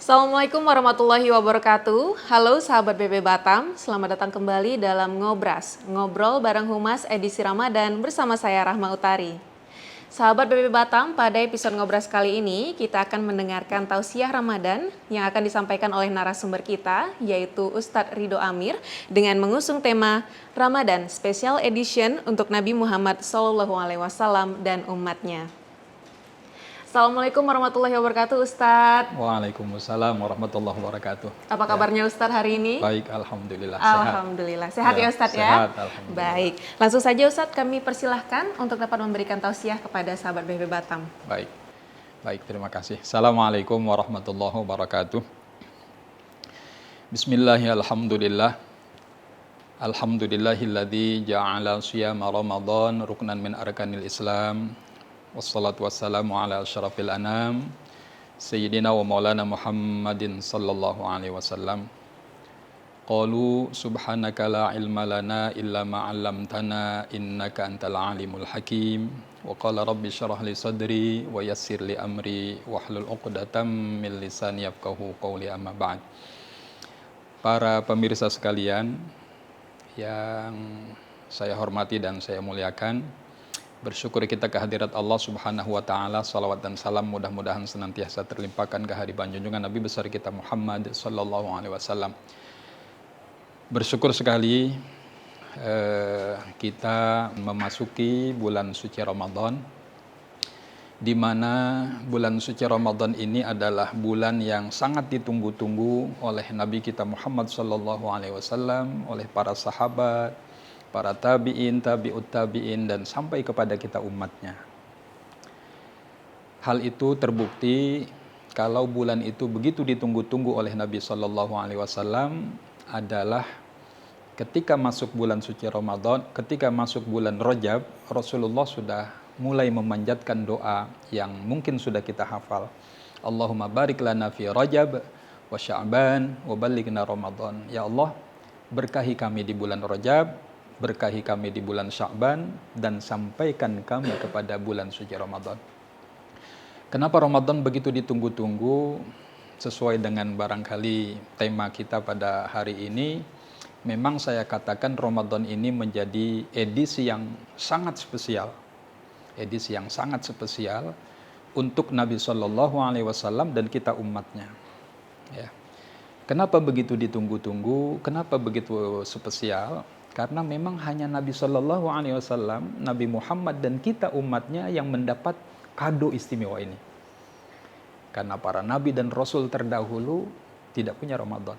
Assalamualaikum warahmatullahi wabarakatuh. Halo sahabat BB Batam, selamat datang kembali dalam Ngobras, Ngobrol bareng Humas edisi Ramadan bersama saya Rahma Utari. Sahabat BB Batam, pada episode Ngobras kali ini kita akan mendengarkan tausiah Ramadan yang akan disampaikan oleh narasumber kita, yaitu Ustadz Ridho Amir dengan mengusung tema Ramadan Special Edition untuk Nabi Muhammad SAW dan umatnya. Assalamualaikum warahmatullahi wabarakatuh Ustadz. Waalaikumsalam warahmatullahi wabarakatuh. Apa kabarnya Ustadz hari ini? Baik, alhamdulillah. Alhamdulillah. Sehat ya Ustadz ya? Sehat, alhamdulillah. Baik. Langsung saja Ustadz kami persilahkan untuk dapat memberikan tausiah kepada sahabat BB Batam. Baik. Baik, terima kasih. Assalamualaikum warahmatullahi wabarakatuh. Bismillahirrahmanirrahim. Alhamdulillahilladzi ja'ala siyama Ramadan ruknan min arkanil Islam. Wassalatu wassalamu ala asyrafil anam Sayyidina wa maulana Muhammadin sallallahu alaihi wasallam. Qalu subhanaka la ilma lana illa ma 'allamtana innaka antal alimul hakim. Wa qala rabbi shrah li sadri wa yassir li amri wahlul 'uqdatam min lisani yafqahu qawli amma ba'd. Para pemirsa sekalian yang saya hormati dan saya muliakan, bersyukur kita kehadirat Allah Subhanahu wa taala. Salawat dan salam mudah-mudahan senantiasa terlimpahkan ke hadirat junjungan Nabi besar kita Muhammad sallallahu alaihi wasallam. Bersyukur sekali kita memasuki bulan suci Ramadan, di mana bulan suci Ramadan ini adalah bulan yang sangat ditunggu-tunggu oleh Nabi kita Muhammad sallallahu alaihi wasallam, oleh para sahabat, para tabi'in, tabi'ut tabi'in, dan sampai kepada kita umatnya. Hal itu terbukti kalau bulan itu begitu ditunggu-tunggu oleh Nabi Sallallahu Alaihi Wasallam adalah ketika masuk bulan suci Ramadan, ketika masuk bulan Rajab, Rasulullah sudah mulai memanjatkan doa yang mungkin sudah kita hafal. Allahumma barik lana fi Rajab wa Sya'ban wa ballighna Ramadan. Ya Allah, berkahi kami di bulan Rajab, berkahi kami di bulan Sya'ban, dan sampaikan kami kepada bulan suci Ramadan. Kenapa Ramadan begitu ditunggu-tunggu? Sesuai dengan barangkali tema kita pada hari ini, memang saya katakan Ramadan ini menjadi edisi yang sangat spesial. Edisi yang sangat spesial untuk Nabi Shallallahu Alaihi Wasallam dan kita umatnya. Ya. Kenapa begitu ditunggu-tunggu? Kenapa begitu spesial? Karena memang hanya Nabi Shallallahu Alaihi Wasallam, Nabi Muhammad dan kita umatnya yang mendapat kado istimewa ini. Karena para Nabi dan Rasul terdahulu tidak punya Ramadan.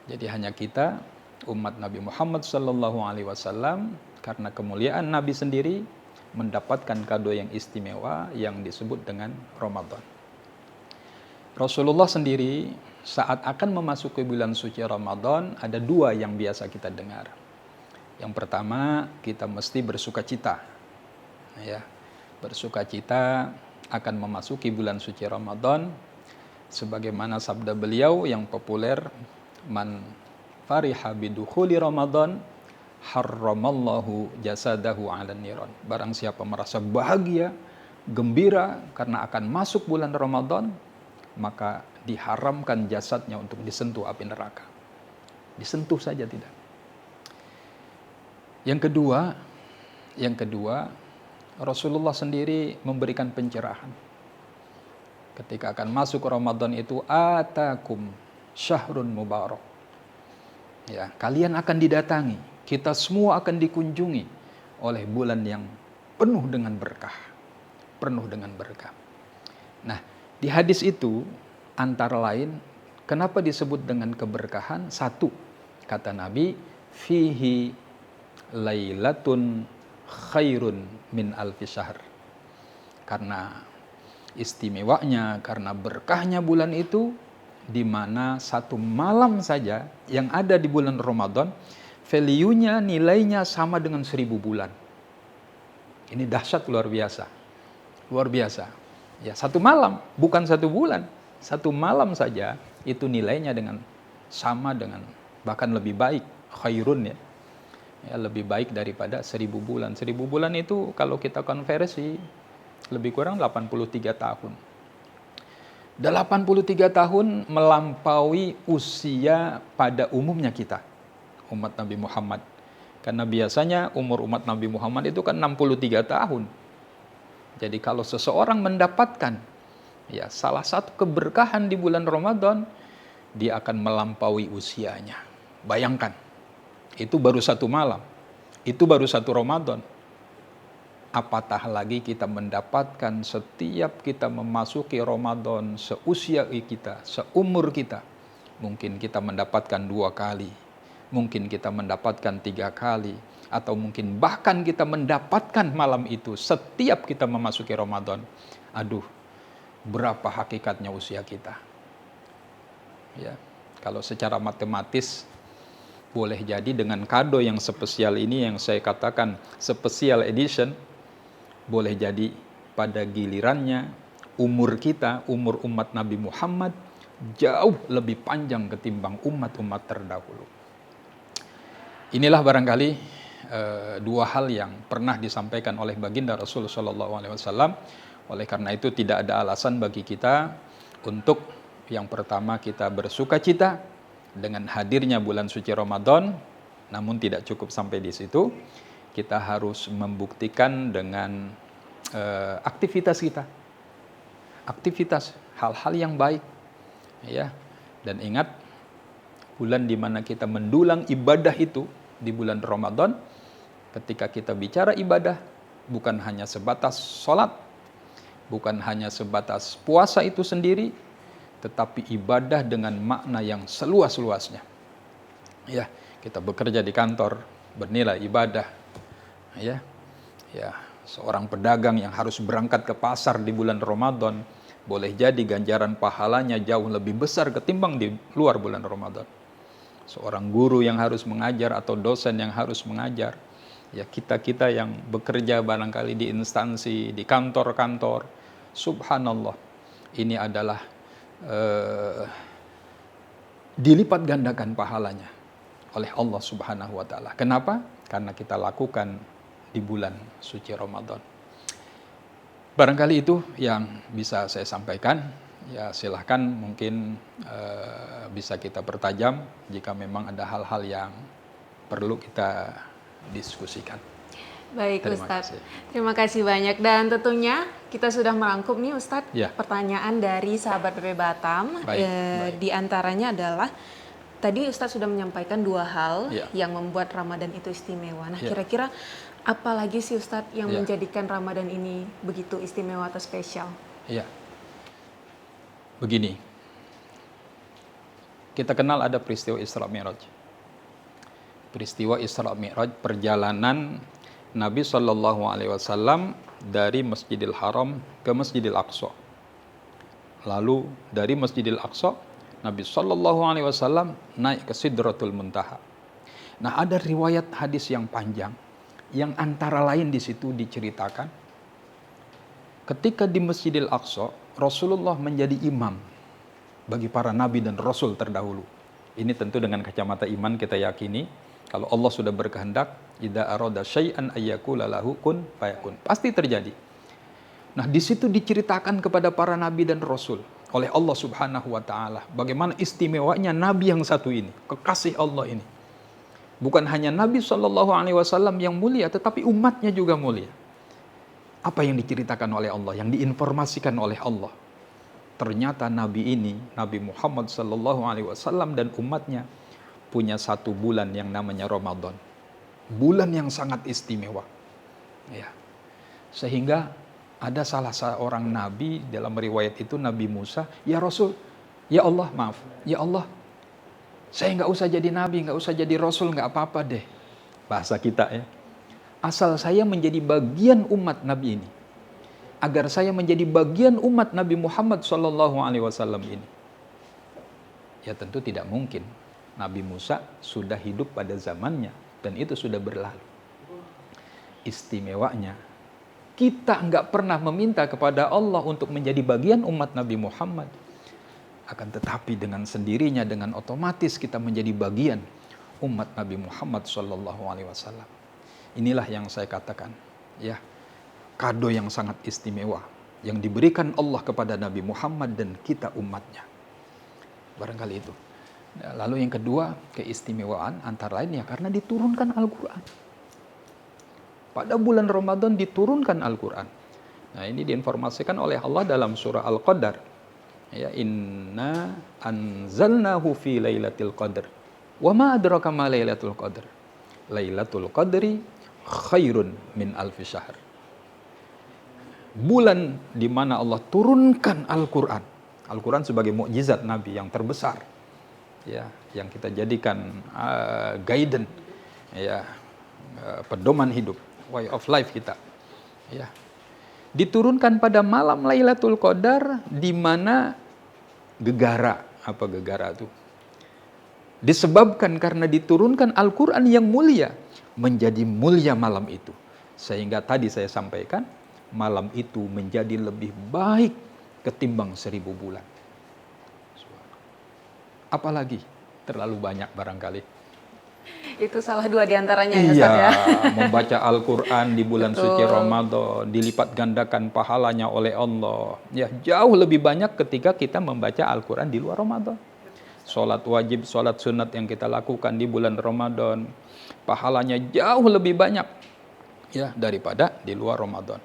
Jadi hanya kita, umat Nabi Muhammad Shallallahu Alaihi Wasallam, karena kemuliaan Nabi sendiri mendapatkan kado yang istimewa yang disebut dengan Ramadan. Rasulullah sendiri saat akan memasuki bulan suci Ramadan, ada dua yang biasa kita dengar. Yang pertama, kita mesti bersuka cita. Ya, bersuka cita akan memasuki bulan suci Ramadan, sebagaimana sabda beliau yang populer, man fariha bidukhuli Ramadan, harramallahu jasadahu 'alan niran. Barang siapa merasa bahagia, gembira karena akan masuk bulan Ramadan, maka diharamkan jasadnya untuk disentuh api neraka. Disentuh saja tidak. Yang kedua, Rasulullah sendiri memberikan pencerahan. Ketika akan masuk Ramadan itu, atakum syahrun mubarak. Ya, kalian akan didatangi, kita semua akan dikunjungi oleh bulan yang penuh dengan berkah. Penuh dengan berkah. Nah, di hadis itu antara lain, kenapa disebut dengan keberkahan? Satu, kata Nabi, fihi lailatun khairun min alfi syahr. Karena istimewanya, karena berkahnya bulan itu, di mana satu malam saja yang ada di bulan Ramadan, value-nya, nilainya sama dengan 1000 bulan. Ini dahsyat, luar biasa. Luar biasa. Ya, satu malam, bukan satu bulan. Satu malam saja itu nilainya sama dengan, bahkan lebih baik, khairun ya. Ya, lebih baik daripada 1000 bulan. 1000 bulan itu kalau kita konversi lebih kurang 83 tahun. 83 tahun melampaui usia pada umumnya kita, umat Nabi Muhammad. Karena biasanya umur umat Nabi Muhammad itu kan 63 tahun. Jadi kalau seseorang mendapatkan ya salah satu keberkahan di bulan Ramadan, dia akan melampaui usianya. Bayangkan, itu baru satu malam, itu baru satu Ramadan. Apatah lagi kita mendapatkan setiap kita memasuki Ramadan seusia kita, seumur kita. Mungkin kita mendapatkan 2 kali, mungkin kita mendapatkan 3 kali, atau mungkin bahkan kita mendapatkan malam itu setiap kita memasuki Ramadan. Aduh, berapa hakikatnya usia kita. Ya, kalau secara matematis boleh jadi dengan kado yang spesial ini yang saya katakan special edition, boleh jadi pada gilirannya umur kita, umur umat Nabi Muhammad jauh lebih panjang ketimbang umat-umat terdahulu. Inilah barangkali 2 hal yang pernah disampaikan oleh baginda Rasul SAW. Oleh karena itu tidak ada alasan bagi kita untuk yang pertama kita bersuka cita dengan hadirnya bulan suci Ramadan, namun tidak cukup sampai di situ. Kita harus membuktikan dengan aktivitas kita, aktivitas hal-hal yang baik, ya. Dan ingat, bulan di mana kita mendulang ibadah itu di bulan Ramadan. Ketika kita bicara ibadah, bukan hanya sebatas sholat, bukan hanya sebatas puasa itu sendiri, tetapi ibadah dengan makna yang seluas-luasnya. Ya, kita bekerja di kantor bernilai ibadah. Ya, seorang pedagang yang harus berangkat ke pasar di bulan Ramadan, boleh jadi ganjaran pahalanya jauh lebih besar ketimbang di luar bulan Ramadan. Seorang guru yang harus mengajar atau dosen yang harus mengajar, ya kita yang bekerja barangkali di instansi, di kantor-kantor, subhanallah, ini adalah dilipat gandakan pahalanya oleh Allah Subhanahu wa taala. Kenapa? Karena kita lakukan di bulan suci Ramadan. Barangkali itu yang bisa saya sampaikan. Ya silahkan mungkin bisa kita pertajam jika memang ada hal-hal yang perlu kita diskusikan. Baik Ustadz, terima kasih banyak. Dan tentunya kita sudah merangkum nih Ustadz pertanyaan dari sahabat PP Batam. Baik. Di antaranya adalah tadi Ustadz sudah menyampaikan 2 hal yang membuat Ramadan itu istimewa. Nah kira-kira apa lagi sih Ustadz yang menjadikan Ramadan ini begitu istimewa atau spesial? Iya, begini, kita kenal ada peristiwa Isra Mi'raj. Peristiwa Isra Mi'raj, perjalanan Nabi SAW dari Masjidil Haram ke Masjidil Aqsa. Lalu dari Masjidil Aqsa, Nabi SAW naik ke Sidratul Muntaha. Nah, ada riwayat hadis yang panjang, yang antara lain di situ diceritakan, ketika di Masjidil Aqsa, Rasulullah menjadi imam bagi para nabi dan rasul terdahulu. Ini tentu dengan kacamata iman kita yakini, kalau Allah sudah berkehendak, idza arada syai'an ayyakula lahu kun fayakun. Pasti terjadi. Nah, di situ diceritakan kepada para nabi dan rasul oleh Allah Subhanahu wa taala bagaimana istimewanya nabi yang satu ini, kekasih Allah ini. Bukan hanya Nabi SAW yang mulia, tetapi umatnya juga mulia. Apa yang diceritakan oleh Allah, yang diinformasikan oleh Allah? Ternyata Nabi ini, Nabi Muhammad SAW dan umatnya punya satu bulan yang namanya Ramadan. Bulan yang sangat istimewa. Ya. Sehingga ada salah seorang Nabi dalam riwayat itu, Nabi Musa, ya Rasul, ya Allah maaf, ya Allah, saya nggak usah jadi nabi, nggak usah jadi rasul, nggak apa-apa deh. Bahasa kita ya. Asal saya menjadi bagian umat Nabi ini. Agar saya menjadi bagian umat Nabi Muhammad SAW ini. Ya tentu tidak mungkin. Nabi Musa sudah hidup pada zamannya. Dan itu sudah berlalu. Istimewanya, kita nggak pernah meminta kepada Allah untuk menjadi bagian umat Nabi Muhammad. Akan tetapi dengan sendirinya, dengan otomatis kita menjadi bagian umat Nabi Muhammad SAW. Inilah yang saya katakan, ya, kado yang sangat istimewa yang diberikan Allah kepada Nabi Muhammad dan kita umatnya. Barangkali itu. Nah, lalu yang kedua, keistimewaan antara lain ya karena diturunkan Al-Quran. Pada bulan Ramadan diturunkan Al-Quran. Nah, ini diinformasikan oleh Allah dalam surah Al-Qadar. Ya, inna anzalnahu fi lailatul qadr. Wa ma adraka ma lailatul qadr. Lailatul qadri khairun min alfi syahr. Bulan di mana Allah turunkan Al-Quran. Al-Quran sebagai mukjizat Nabi yang terbesar. Ya, yang kita jadikan guidance, ya, pedoman hidup, way of life kita. Ya. Diturunkan pada malam Lailatul Qadar di mana gegara, apa gegara itu? Disebabkan karena diturunkan Al-Quran yang mulia, menjadi mulia malam itu. Sehingga tadi saya sampaikan, malam itu menjadi lebih baik ketimbang 1000 bulan. Apalagi terlalu banyak barangkali. Itu salah 2 diantaranya ya, Iya, Ustaz ya. membaca Al-Quran di bulan Betul. suci Ramadan, dilipat gandakan pahalanya oleh Allah. Ya, jauh lebih banyak ketika kita membaca Al-Quran di luar Ramadan. Sholat wajib, sholat sunat yang kita lakukan di bulan Ramadan, pahalanya jauh lebih banyak ya daripada di luar Ramadan.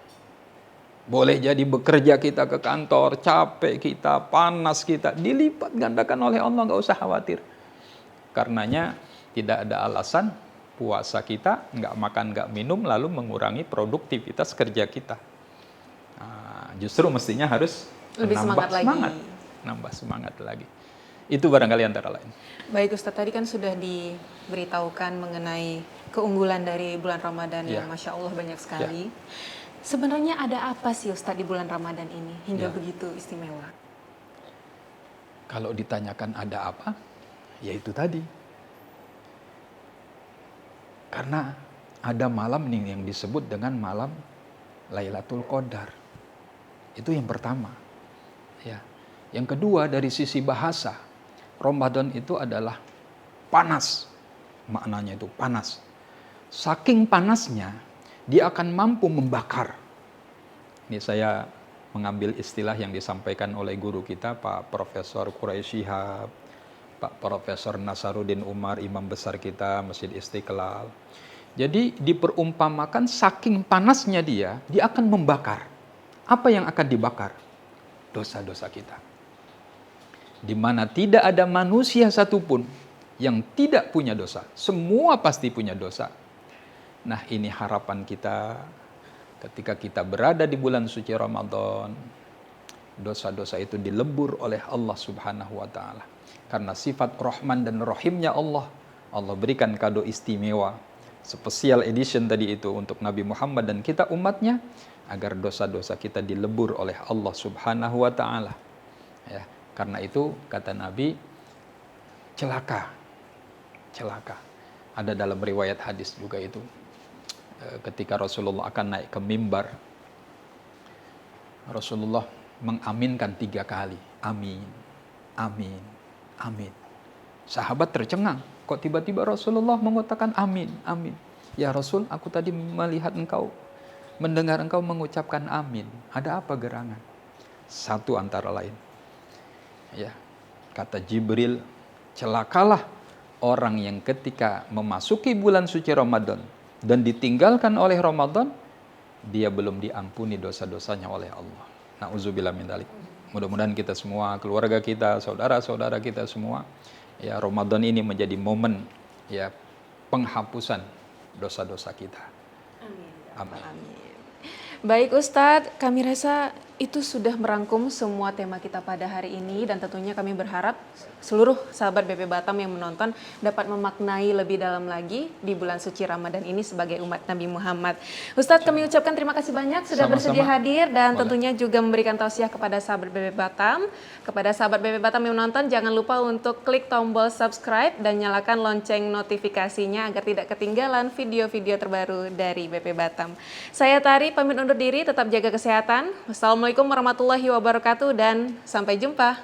Boleh jadi bekerja kita ke kantor, capek kita, panas kita, dilipat gandakan oleh Allah, nggak usah khawatir. Karenanya tidak ada alasan puasa kita, nggak makan, nggak minum, lalu mengurangi produktivitas kerja kita. Nah, justru mestinya harus Lebih nambah semangat lagi. nambah semangat lagi. Itu barangkali antara lain. Baik Ustadz, tadi kan sudah diberitahukan mengenai keunggulan dari bulan Ramadan yang Masya Allah banyak sekali. Sebenarnya ada apa sih Ustadz di bulan Ramadan ini hingga begitu istimewa? Kalau ditanyakan ada apa, ya itu tadi. Karena ada malam nih yang disebut dengan malam Lailatul Qadar. Itu yang pertama. Ya. Yang kedua dari sisi bahasa, Ramadan itu adalah panas. Maknanya itu panas. Saking panasnya, dia akan mampu membakar. Ini saya mengambil istilah yang disampaikan oleh guru kita, Pak Profesor Quraisy Shihab, Pak Profesor Nasaruddin Umar, imam besar kita, Masjid Istiqlal. Jadi diperumpamakan saking panasnya dia akan membakar. Apa yang akan dibakar? Dosa-dosa kita. Di mana tidak ada manusia satupun yang tidak punya dosa. Semua pasti punya dosa. Nah, ini harapan kita ketika kita berada di bulan suci Ramadan, dosa-dosa itu dilebur oleh Allah Subhanahu wa taala. Karena sifat Rahman dan Rahimnya Allah berikan kado istimewa, special edition tadi itu untuk Nabi Muhammad dan kita umatnya, agar dosa-dosa kita dilebur oleh Allah Subhanahu wa taala. Ya, karena itu kata Nabi, celaka. Ada dalam riwayat hadis juga itu. Ketika Rasulullah akan naik ke mimbar, Rasulullah mengaminkan 3 kali. Amin, amin, amin. Sahabat tercengang. Kok tiba-tiba Rasulullah mengatakan amin, amin. Ya Rasul, aku tadi melihat engkau, mendengar engkau mengucapkan amin. Ada apa gerangan? Satu antara lain. Ya, kata Jibril, celakalah orang yang ketika memasuki bulan suci Ramadan dan ditinggalkan oleh Ramadan, dia belum diampuni dosa-dosanya oleh Allah. Na'udzubillah min dzalik. Mudah-mudahan kita semua, keluarga kita, saudara-saudara kita semua, ya Ramadan ini menjadi momen ya penghapusan dosa-dosa kita. Amin. Amin. Baik Ustadz, kami rasa itu sudah merangkum semua tema kita pada hari ini dan tentunya kami berharap seluruh sahabat BP Batam yang menonton dapat memaknai lebih dalam lagi di bulan suci Ramadan ini sebagai umat Nabi Muhammad. Ustadz, kami ucapkan terima kasih banyak sudah bersedia hadir dan tentunya juga memberikan tausiah kepada sahabat BP Batam. Kepada sahabat BP Batam yang menonton, jangan lupa untuk klik tombol subscribe dan nyalakan lonceng notifikasinya agar tidak ketinggalan video-video terbaru dari BP Batam. Saya Tari, pamit undur diri, tetap jaga kesehatan. Wassalamualaikum warahmatullahi wabarakatuh dan sampai jumpa.